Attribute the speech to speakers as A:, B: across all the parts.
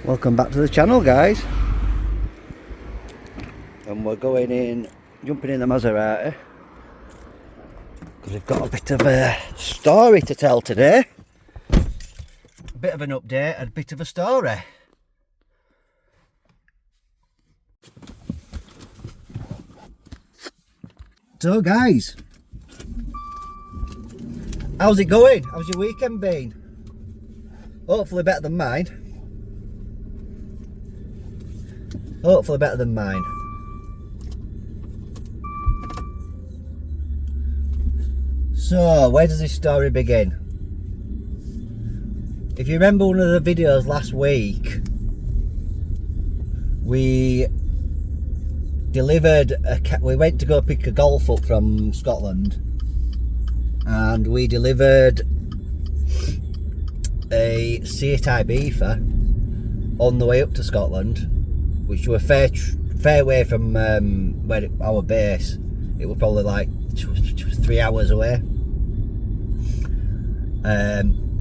A: Welcome back to the channel, guys. And we're jumping in the Maserati because we've got a bit of a story to tell today. A bit of an update and a bit of a story. So guys, how's it going? How's your weekend been? Hopefully better than mine. Hopefully better than mine. So, where does this story begin? If you remember one of the videos last week, we went to go pick a Golf up from Scotland, and we delivered a Seat Ibiza on the way up to Scotland, which were fair way from our base. It was probably like 3 hours away.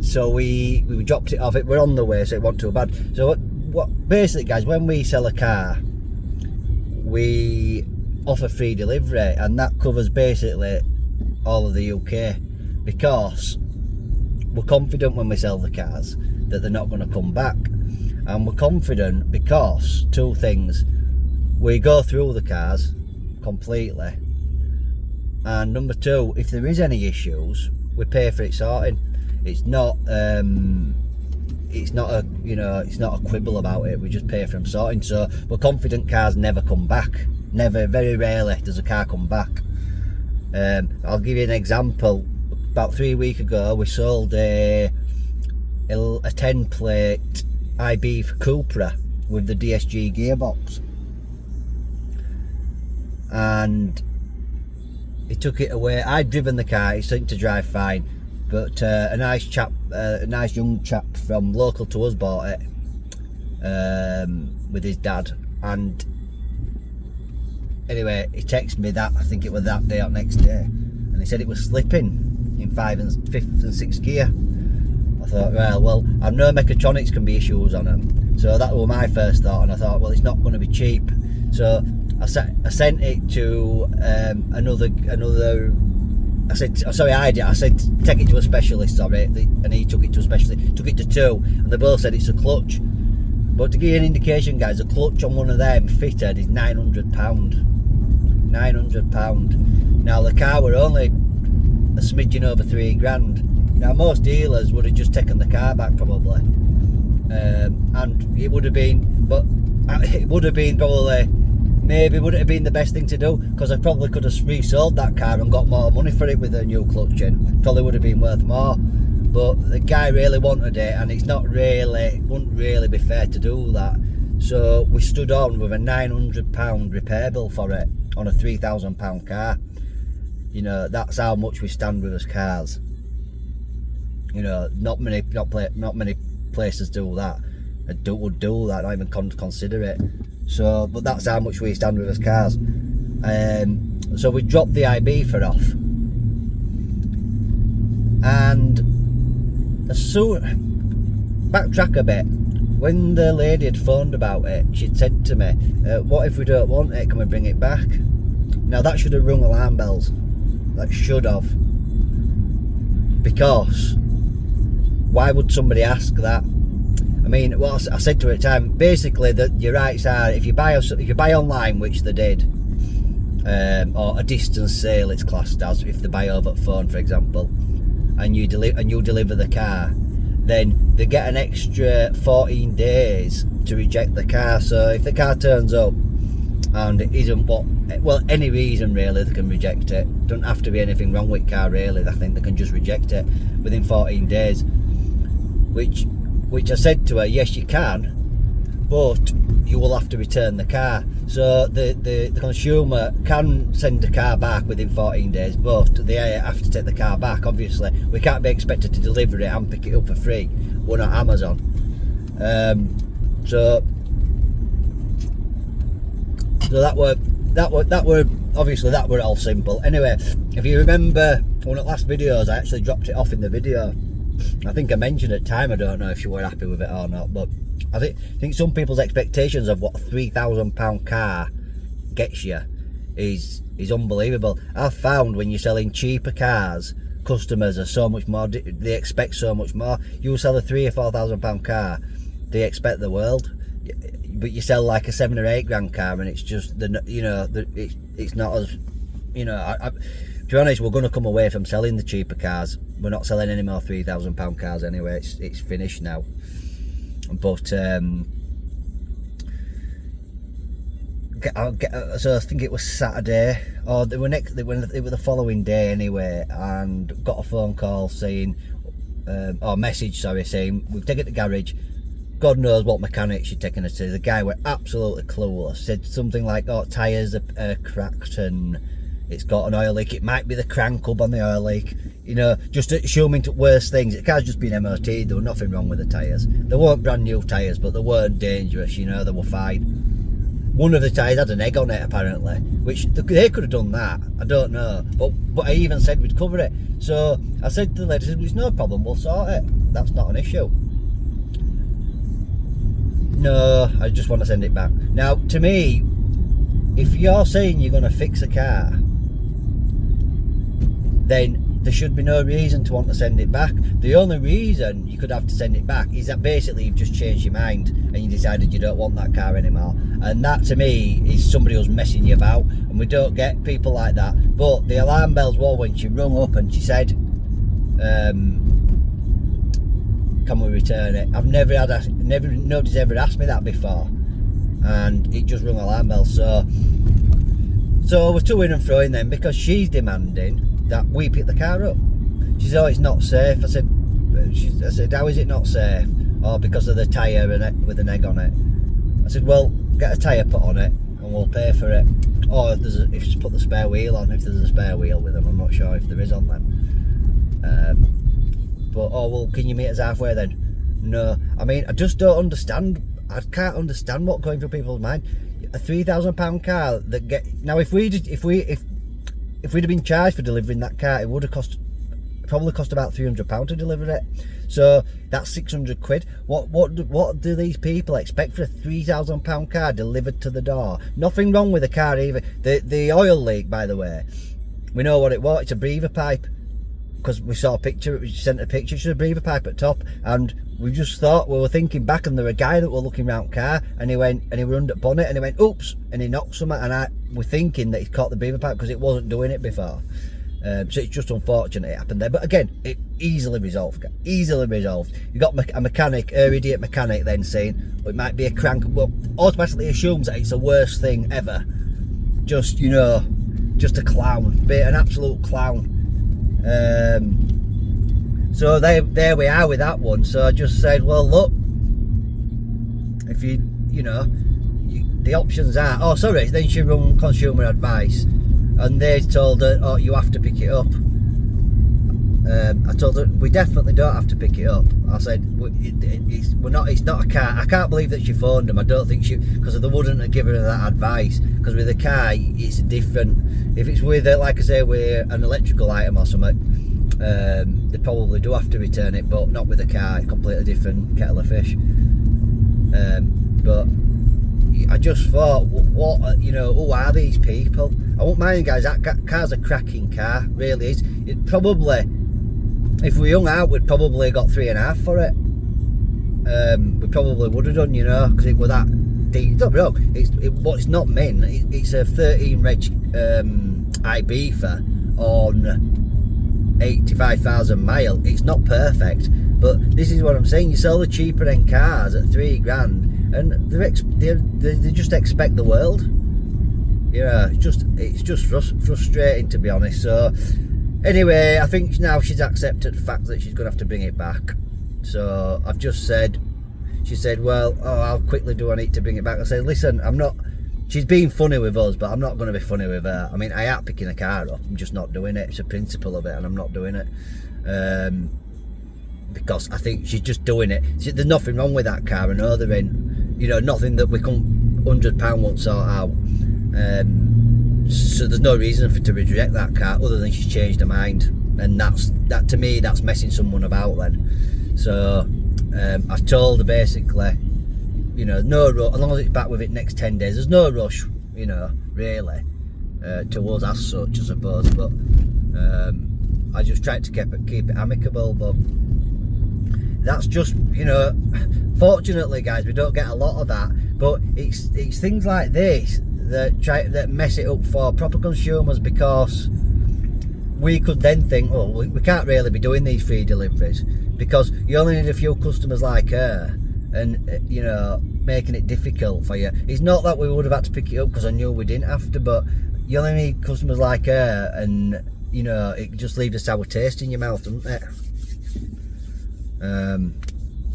A: So we dropped it off. We're on the way, so it wasn't too bad. So what basically, guys, when we sell a car, we offer free delivery, and that covers basically all of the UK, because we're confident when we sell the cars that they're not going to come back. And we're confident because two things: we go through the cars completely, and number two, if there is any issues, we pay for it sorting. It's not a quibble about it. We just pay for them sorting. So we're confident cars never come back. Never, very rarely does a car come back. I'll give you an example. About 3 weeks ago, we sold a 10 plate Ibiza Cupra with the DSG gearbox, and he took it away. I'd driven the car, it seemed to drive fine, but a nice young chap from local to us bought it with his dad. And anyway, he texted me that, I think it was that day or next day, and he said it was slipping in 5th and 6th gear. I thought, well, I know mechatronics can be issues on them, so that was my first thought. And I thought, well, it's not going to be cheap, so I sent it to I said take it to a specialist, sorry, and he took it to a specialist, took it to two, and they both said it's a clutch. But to give you an indication, guys, a clutch on one of them fitted is £900. £900. Now the car were only a smidgen over £3,000. Now most dealers would have just taken the car back probably, and it would have been probably, maybe wouldn't have been the best thing to do, because I probably could have resold that car and got more money for it with a new clutch in. Probably would have been worth more, but the guy really wanted it, and it wouldn't really be fair to do that. So we stood on with a £900 repair bill for it on a £3,000 car. You know, that's how much we stand with us cars. You know, not many places do that. Would do that, not even consider it. So, but that's how much we stand with us cars. So we dropped the Ibiza off, and backtrack a bit. When the lady had phoned about it, she'd said to me, "What if we don't want it? Can we bring it back?" Now that should have rung alarm bells. That should have, because why would somebody ask that? I mean, what I said to her at the time, basically, that your rights are, if you buy online, which they did, or a distance sale, it's classed as, if they buy over the phone, for example, and you deliver the car, then they get an extra 14 days to reject the car. So if the car turns up and it isn't any reason really, they can reject it. Don't have to be anything wrong with car really. I think they can just reject it within 14 days, which I said to her, yes you can, but you will have to return the car. So the consumer can send the car back within 14 days, but they have to take the car back. Obviously we can't be expected to deliver it and pick it up for free. We're not Amazon. So that were obviously that were all simple. Anyway, if you remember one of the last videos, I actually dropped it off in the video. I think I mentioned at the time, I don't know if you were happy with it or not, but I think some people's expectations of what a £3,000 car gets you is unbelievable. I've found when you're selling cheaper cars, customers are so much more, they expect so much more. You sell a £3,000 or £4,000 car, they expect the world, but you sell like a £7 or £8 car and it's just it's not as, to be honest, we're going to come away from selling the cheaper cars. We're not selling any more £3,000 cars anyway. It's finished now. But so I think it was Saturday, or they were the following day anyway, and got a phone call saying, or message, sorry, saying we've taken it to garage. God knows what mechanics you're taking it to. The guy were absolutely clueless. Said something like, "Oh, tyres are cracked and it's got an oil leak. It might be the crank hub on the oil leak." Just assuming to worse things. The car's just been MOT'd. There was nothing wrong with the tyres. They weren't brand new tyres, but they weren't dangerous. They were fine. One of the tyres had an egg on it apparently, which they could have done that. I don't know, but I even said we'd cover it. So I said to the lady, "It's no problem. We'll sort it. That's not an issue." No, I just want to send it back. Now, to me, if you're saying you're going to fix a car, then there should be no reason to want to send it back. The only reason you could have to send it back is that basically you've just changed your mind and you decided you don't want that car anymore. And that to me is somebody who's messing you about, and we don't get people like that. But the alarm bells were when she rung up and she said, can we return it? Nobody's ever asked me that before, and it just rung alarm bells. So we're to-ing and fro-ing then, because she's demanding that we pick the car up. She said, "Oh, it's not safe." I said, "How is it not safe?" "Oh, because of the tyre with an egg on it." I said, "Well, get a tyre put on it and we'll pay for it. Or if you put the spare wheel on, if there's a spare wheel with them. I'm not sure if there is on them. But, well, can you meet us halfway then?" No. I mean, I just don't understand. I can't understand what's going through people's mind. A £3,000 car that now if we'd have been charged for delivering that car, it would have probably cost about £300 to deliver it. So that's 600 quid. What do these people expect for a £3,000 car delivered to the door? Nothing wrong with the car either. The oil leak, by the way, we know what it was. It's a breather pipe, because we saw a picture. We sent a picture. It's a breather pipe at top, and we just thought, we were thinking back, and there was a guy that were looking around car, and he went and he run at bonnet and he went oops, and he knocked something, and we're thinking that he caught the breather pipe because it wasn't doing it before. So it's just unfortunate it happened there, but again, it easily resolved. You got a mechanic, idiot mechanic, then saying, well, it might be a crank. Well, automatically assumes that it's the worst thing ever. Just just a clown, an absolute clown. So there we are with that one. So I just said, well, look, if the options are, oh sorry, then she rung consumer advice and they told her, oh, you have to pick it up. I told her, we definitely don't have to pick it up. I said, it's not a car. I can't believe that she phoned them. I don't think because they wouldn't have given her that advice, because with a car it's different. If it's with like I say, with an electrical item or something, they probably do have to return it, but not with a car. It's completely different kettle of fish. But I just thought, who are these people? I won't mind, guys, that car's a cracking car, really is. It probably, if we hung out, we'd probably got 3.5 for it. We probably would have done, because it was that deep. Don't be wrong, it's not min, it's a 13 reg Ibiza on 85,000 mile. It's not perfect, but this is what I'm saying. You sell the cheaper end cars at £3,000 and they just expect the world. It's just frustrating, to be honest. So anyway, I think now she's accepted the fact that she's going to have to bring it back. So I've just said, she said, well, how quickly do I need to bring it back? I said, listen, I'm not, she's being funny with us, but I'm not going to be funny with her. I mean, I am picking a car up, I'm just not doing it. It's a principle of it, and I'm not doing it. Because I think she's just doing it. There's nothing wrong with that car. I know they're in, nothing that we can £100 won't sort out. So there's no reason for her to reject that car other than she's changed her mind, and that to me, that's messing someone about then. So I've told her basically, you know, no rush, as long as it's back with it next 10 days, there's no rush, you know, really, towards as such, I suppose, but I just tried to keep it amicable, but that's just, you know, fortunately guys, we don't get a lot of that, but it's things like this that mess it up for proper consumers, because we could then think, oh, we can't really be doing these free deliveries, because you only need a few customers like her, and you know, making it difficult for you. It's not that we would have had to pick it up, because I knew we didn't have to, but you only need customers like her, and you know, it just leaves a sour taste in your mouth, doesn't it?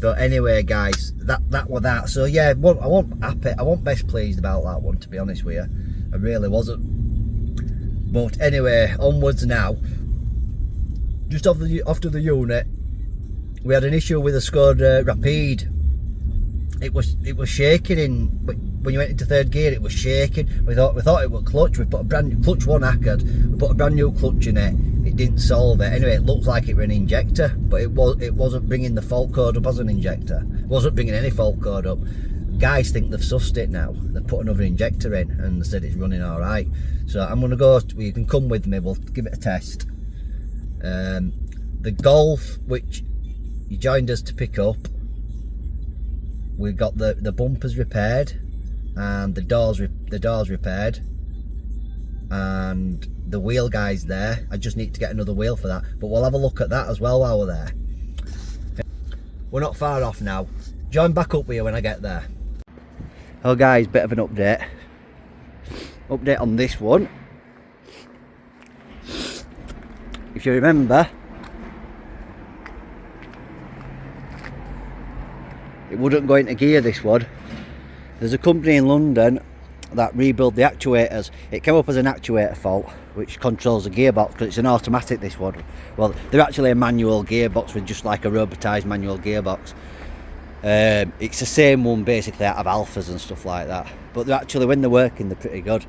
A: But anyway guys, that was that. So yeah, I wasn't best pleased about that one, to be honest with you. I really wasn't. But anyway, onwards now. Just after the unit, we had an issue with the Skoda Rapide. It was shaking when you went into third gear. It was shaking. We thought it was clutch. We put a brand new clutch, one knackered. We put a brand new clutch in it. It didn't solve it. Anyway, it looked like it was an injector, but it wasn't bringing the fault code up as an injector. It wasn't bringing any fault code up. Guys think they've sussed it now. They've put another injector in and they said it's running all right. So I'm going to go, you can come with me, we'll give it a test. The Golf, which you joined us to pick up, we've got the bumpers repaired and the doors repaired, and the wheel guy's there. I just need to get another wheel for that, but we'll have a look at that as well while we're there. We're not far off now. Join back up with you when I get there. Oh guys, bit of an update on this one. If you remember, it wouldn't go into gear, this one. There's a company in London that rebuild the actuators. It came up as an actuator fault, which controls the gearbox, because it's an automatic, this one. Well, they're actually a manual gearbox with just like a robotised manual gearbox. It's the same one basically out of Alphas and stuff like that, but they're actually, when they're working, they're pretty good.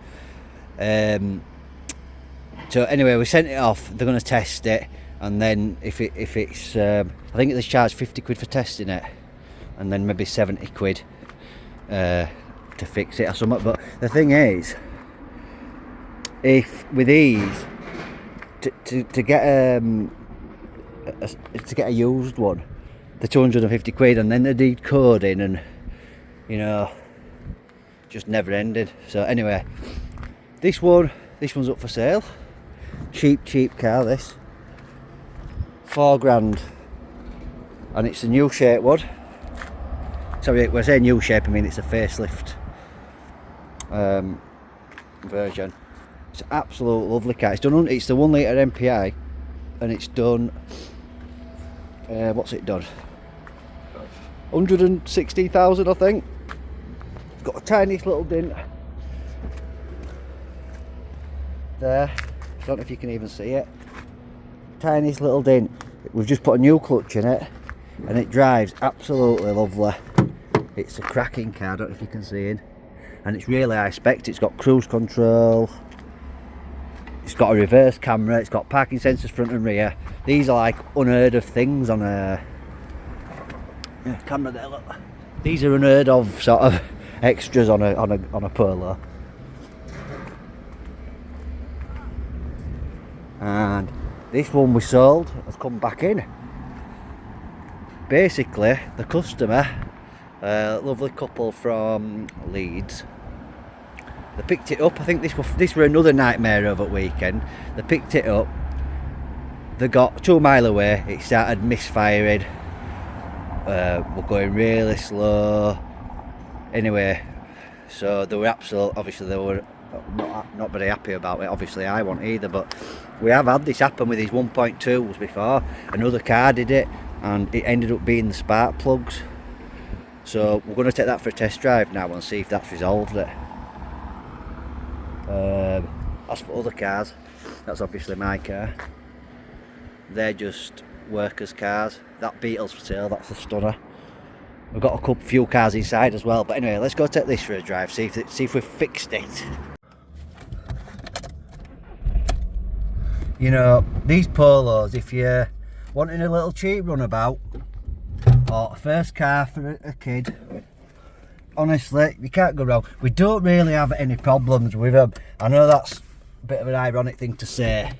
A: So anyway, we sent it off. They're going to test it, and then if it's I think they charge 50 quid for testing it, and then maybe 70 quid to fix it or something. But the thing is, if with these to get a used one, the 250 quid, and then the decoding, and you know, just never ended. So anyway, this one's up for sale. Cheap car, this. £4 grand, and it's a new shape one. Sorry, when I say new shape, I mean it's a facelift version. It's an absolute lovely car. It's done. It's the 1 litre MPI, and it's done. What's it done? 160,000, I think. It's got a tiny little dent there. I don't know if you can even see it. Tiniest little dent. We've just put a new clutch in it, and it drives absolutely lovely. It's a cracking car. I don't know if you can see it, and it's really high spec. It's got cruise control. It's got a reverse camera. It's got parking sensors front and rear. These are like unheard of things on a camera there. Look, these are unheard of sort of extras on a Polo. And this one we sold has come back in. Basically, the customer, a lovely couple from Leeds, they picked it up. I think this were another nightmare over the weekend. They picked it up. They got 2 mile away. It started misfiring. We're going really slow. Anyway, so they were obviously they were not very happy about it. Obviously I wasn't either, but we have had this happen with these 1.2s before. Another car did it, and it ended up being the spark plugs. So we're going to take that for a test drive now and see if that's resolved it. As for other cars, that's obviously my car. They're just workers' cars. That Beetle's for sale, that's a stunner. We've got a few cars inside as well, but anyway, let's go take this for a drive, see if we've fixed it. You know, these Polos, if you're wanting a little cheap runabout, or a first car for a kid, honestly, you can't go wrong. We don't really have any problems with them. I know that's a bit of an ironic thing to say,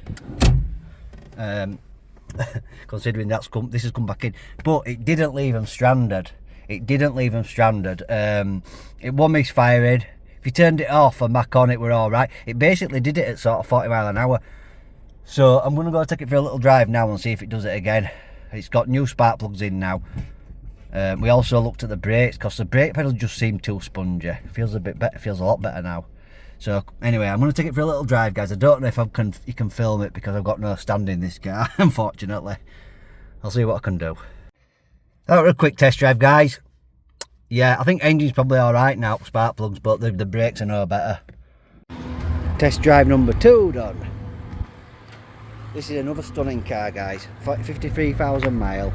A: considering this has come back in, but it didn't leave them stranded. It didn't leave them stranded. It was misfiring. If you turned it off and back on, it were all right. It basically did it at sort of 40 mile an hour. So I'm going to go take it for a little drive now and see if it does it again. It's got new spark plugs in now. We also looked at the brakes because the brake pedal just seemed too spongy. Feels a bit better. Feels a lot better now. So anyway, I'm going to take it for a little drive, guys. I don't know if you can film it because I've got no stand in this car, unfortunately. I'll see what I can do. That was a quick test drive, guys. Yeah, I think engine's probably alright now, spark plugs, but the brakes are no better. Test drive number 2 done. This is another stunning car, guys. 53,000 mile,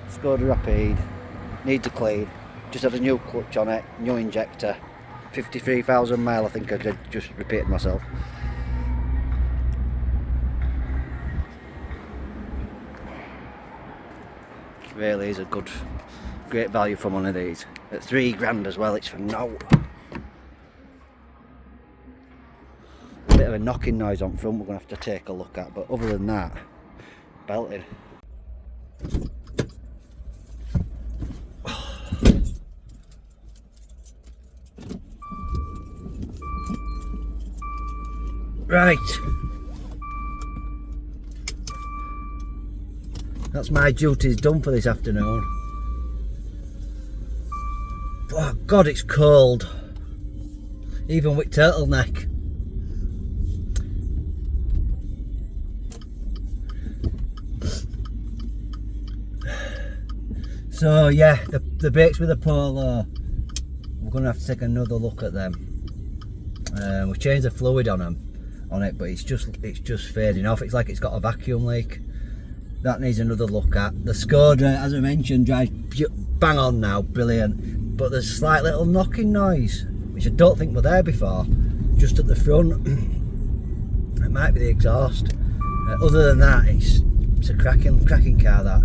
A: Skoda Rapide, needs a clean. Just had a new clutch on it, new injector. 53,000 mile, I think I just repeated myself. Really is a great value for one of these. At 3 grand as well, it's for no. A bit of a knocking noise on front we're going to have to take a look at, but other than that, belted. Right. That's my duties done for this afternoon. Oh God, it's cold. Even with turtleneck. So yeah, the brakes with the Polo, we're going to have to take another look at them. We've changed the fluid on it, but it's just fading off. It's like it's got a vacuum leak. That needs another look at. The Skoda, as I mentioned, drives bang on now, brilliant. But there's a slight little knocking noise, which I don't think were there before. Just at the front. It might be the exhaust. Other than that, it's a cracking car. That.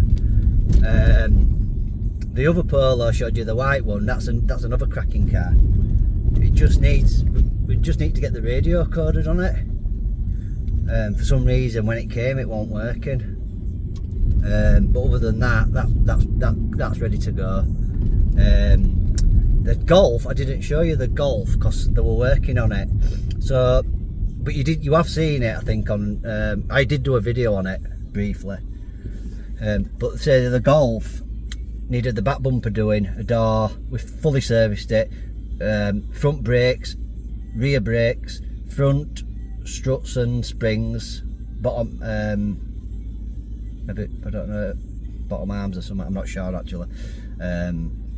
A: The other Polo I showed you, the white one. That's another cracking car. We just need to get the radio coded on it. For some reason, when it came, it wasn't working. But other than that's ready to go. The Golf, I didn't show you the Golf because they were working on it. So, but you have seen it, I think. I did do a video on it briefly. But say the Golf needed the back bumper doing, a door. We fully serviced it. Front brakes, rear brakes, front struts and springs, bottom maybe, I don't know, bottom arms or something, I'm not sure actually.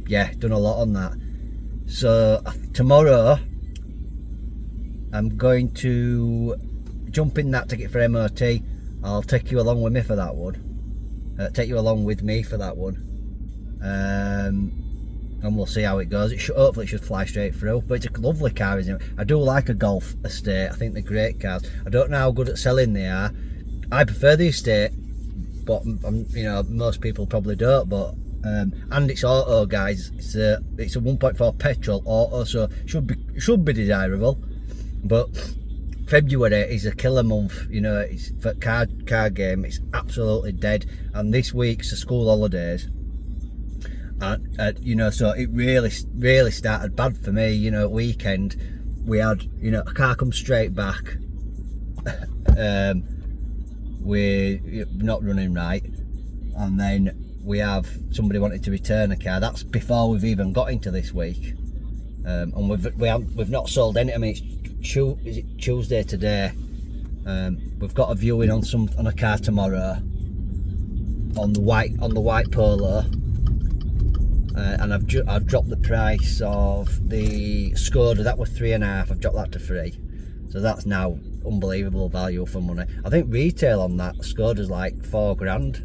A: Yeah, done a lot on that. So tomorrow I'm going to jump in that ticket for MOT. I'll take you along with me for that one. And we'll see how it goes. Hopefully it should fly straight through, but it's a lovely car, isn't it? I do like a Golf Estate. I think they're great cars. I don't know how good at selling they are. I prefer the Estate, but you know, most people probably don't. But and it's auto, guys. It's a 1.4 petrol auto, so should be desirable. But February is a killer month, you know. It's for car game. It's absolutely dead, and this week's the school holidays. You know, so it really started bad for me. You know, at weekend we had, you know, a car come straight back. We're not running right, and then we have somebody wanted to return a car. That's before we've even got into this week, and we've not sold any. I mean, is it Tuesday today? We've got a viewing on a car tomorrow on the white Polo. And I've dropped the price of the Skoda. That was 3.5. I've dropped that to 3, so that's now unbelievable value for money. I think retail on that Skoda's like 4 grand.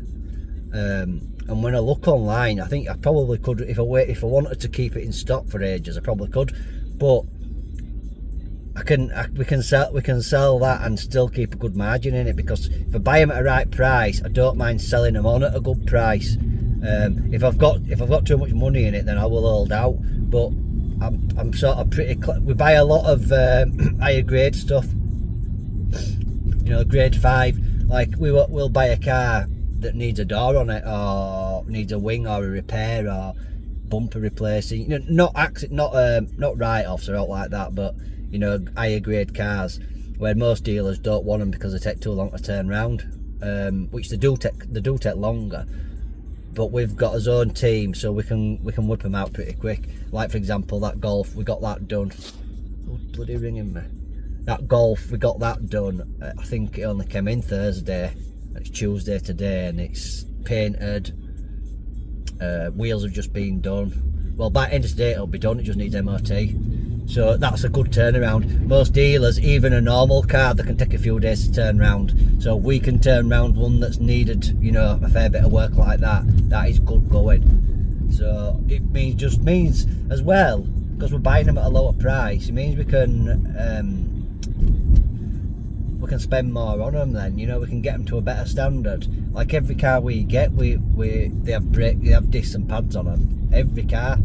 A: And when I look online, I think I probably could, if I wanted to keep it in stock for ages, I probably could. But we can sell that and still keep a good margin in it, because if I buy them at a right price, I don't mind selling them on at a good price. If I've got too much money in it, then I will hold out. But I'm sort of we buy a lot of higher grade stuff, you know, grade 5. Like we'll buy a car that needs a door on it, or needs a wing, or a repair, or bumper replacing, you know, not write-offs or out like that, but you know, higher grade cars, where most dealers don't want them because they take too long to turn round, which they do take longer. But we've got our own team, so we can whip them out pretty quick. Like for example, that Golf, we got that done. Oh, bloody ringing me. That Golf, we got that done. I think it only came in Thursday. It's Tuesday today, and it's painted. Wheels have just been done. Well, by end of today it'll be done. It just needs MOT. So that's a good turnaround. Most dealers, even a normal car, they can take a few days to turn round. So we can turn round one that's needed, you know, a fair bit of work like that. That is good going. So it means as well, because we're buying them at a lower price, it means we can spend more on them. Then, you know, we can get them to a better standard. Like every car we get, they have discs and pads on them. Every car.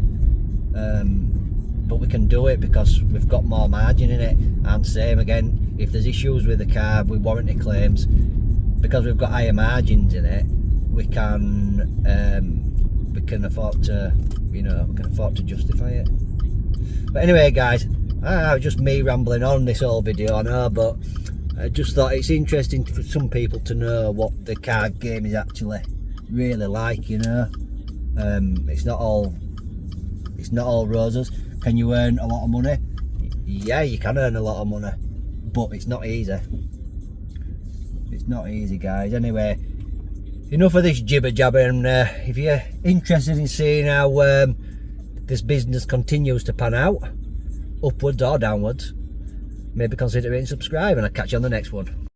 A: But we can do it because we've got more margin in it. And same again, if there's issues with the car with warranty claims, because we've got higher margins in it, we can afford to, you know, justify it. But anyway, guys, just me rambling on this whole video, I know, but I just thought it's interesting for some people to know what the card game is actually really like, you know. It's not all roses. Can you earn a lot of money? Yeah, you can earn a lot of money, but it's not easy. It's not easy, guys. Anyway, enough of this jibber jabber, and if you're interested in seeing how this business continues to pan out, upwards or downwards, maybe consider hitting subscribe, and I'll catch you on the next one.